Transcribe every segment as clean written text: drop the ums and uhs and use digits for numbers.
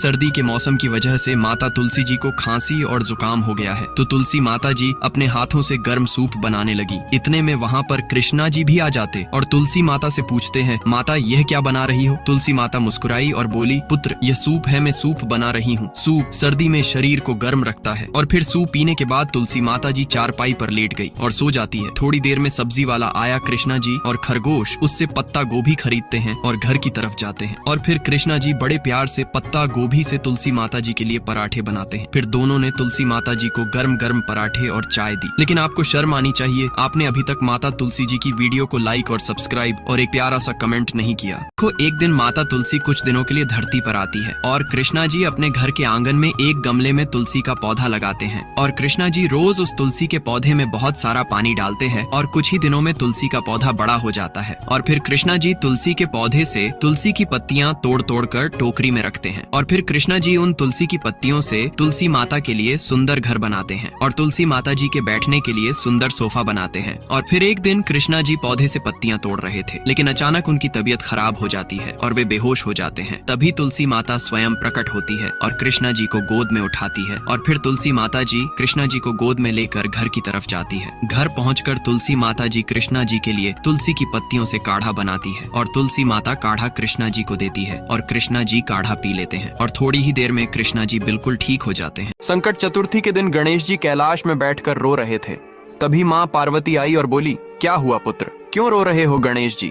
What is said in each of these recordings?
सर्दी के मौसम की वजह से माता तुलसी जी को खांसी और जुकाम हो गया है, तो तुलसी माता जी अपने हाथों से गर्म सूप बनाने लगी। इतने में वहाँ पर कृष्णा जी भी आ जाते और तुलसी माता से पूछते हैं, माता यह क्या बना रही हो? तुलसी माता मुस्कुराई और बोली, पुत्र यह सूप है, मैं सूप बना रही हूँ। सूप सर्दी में शरीर को गर्म रखता है। और फिर सूप पीने के बाद तुलसी माता जी चारपाई पर लेट गई और सो जाती है। थोड़ी देर में सब्जी वाला आया कृष्णा जी और खरगोश उससे पत्ता गोभी खरीदते हैं और घर की तरफ जाते हैं। और फिर कृष्णा जी बड़े प्यार से पत्ता गोभी से तुलसी माता जी के लिए पराठे बनाते हैं। फिर दोनों ने तुलसी माता जी को गर्म गर्म पराठे और चाय दी। लेकिन आपको शर्म आनी चाहिए, आपने अभी तक माता तुलसी जी की वीडियो को लाइक और सब्सक्राइब और एक प्यारा सा कमेंट नहीं किया। देखो, एक दिन माता तुलसी कुछ दिनों के लिए धरती पर आती है और कृष्णा जी अपने घर के आंगन में एक गमले में तुलसी का पौधा लगाते हैं। और कृष्णा जी रोज उस तुलसी के पौधे में बहुत सारा पानी डालते हैं और कुछ ही दिनों में तुलसी का पौधा बड़ा हो जाता है। और फिर कृष्णा जी तुलसी के पौधे से तुलसी की पत्तियां तोड़ तोड़ कर टोकरी में रखते हैं। और फिर कृष्णा जी उन तुलसी की पत्तियों से तुलसी माता के लिए सुंदर घर बनाते हैं और तुलसी माता जी के बैठने के लिए सुंदर सोफा बनाते हैं। और फिर एक दिन कृष्णा जी पौधे से पत्तियां तोड़ रहे थे, लेकिन अचानक उनकी तबीयत खराब हो जाती है और वे बेहोश हो जाते हैं। तभी तुलसी माता स्वयं प्रकट होती है और कृष्णा जी को गोद में उठाती है। और फिर तुलसी माता जी कृष्णा जी को गोद में लेकर घर की तरफ जाती है। घर पहुंचकर तुलसी माता जी कृष्णा जी के लिए तुलसी की पत्तियों से काढ़ा बनाती है और तुलसी माता काढ़ा कृष्णा जी को देती है और कृष्णा जी काढ़ा पी लेते हैं और थोड़ी ही देर में कृष्णा जी बिल्कुल ठीक हो जाते हैं। संकट चतुर्थी के दिन गणेश जी कैलाश में बैठकर रो रहे थे। तभी माँ पार्वती आई और बोली, क्या हुआ पुत्र, क्यों रो रहे हो गणेश जी?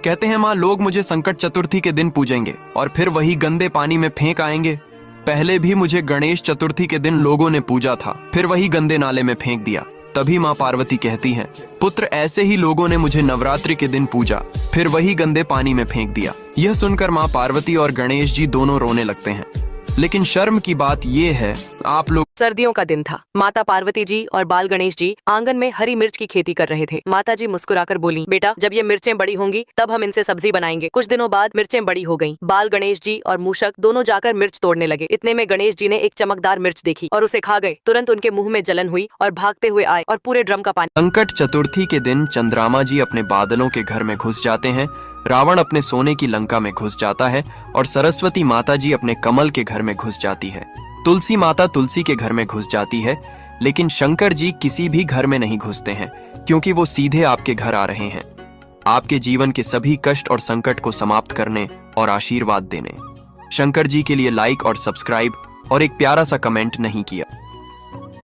कहते हैं माँ, लोग मुझे संकट चतुर्थी के दिन पूजेंगे और फिर वही गंदे पानी में फेंक आएंगे। पहले भी मुझे गणेश चतुर्थी के दिन लोगों ने पूजा था, फिर वही गंदे नाले में फेंक दिया। तभी माँ पार्वती कहती हैं, पुत्र ऐसे ही लोगों ने मुझे नवरात्रि के दिन पूजा, फिर वही गंदे पानी में फेंक दिया। यह सुनकर माँ पार्वती और गणेश जी दोनों रोने लगते हैं। लेकिन शर्म की बात यह है, आप लोग सर्दियों का दिन था। माता पार्वती जी और बाल गणेश जी आंगन में हरी मिर्च की खेती कर रहे थे। माता जी मुस्कुराकर बोली, बेटा जब ये मिर्चें बड़ी होंगी तब हम इनसे सब्जी बनाएंगे। कुछ दिनों बाद मिर्चें बड़ी हो गईं। बाल गणेश जी और मूषक दोनों जाकर मिर्च तोड़ने लगे। इतने में गणेश जी ने एक चमकदार मिर्च देखी और उसे खा गए। तुरंत उनके मुंह में जलन हुई और भागते हुए आए और पूरे ड्रम का पानी। संकट चतुर्थी के दिन चंद्रमा जी अपने बादलों के घर में घुस जाते हैं, रावण अपने सोने की लंका में घुस जाता है और सरस्वती माता जी अपने कमल के घर में घुस जाती है। तुलसी माता तुलसी के घर में घुस जाती है, लेकिन शंकर जी किसी भी घर में नहीं घुसते हैं, क्योंकि वो सीधे आपके घर आ रहे हैं, आपके जीवन के सभी कष्ट और संकट को समाप्त करने और आशीर्वाद देने। शंकर जी के लिए लाइक और सब्सक्राइब और एक प्यारा सा कमेंट नहीं किया।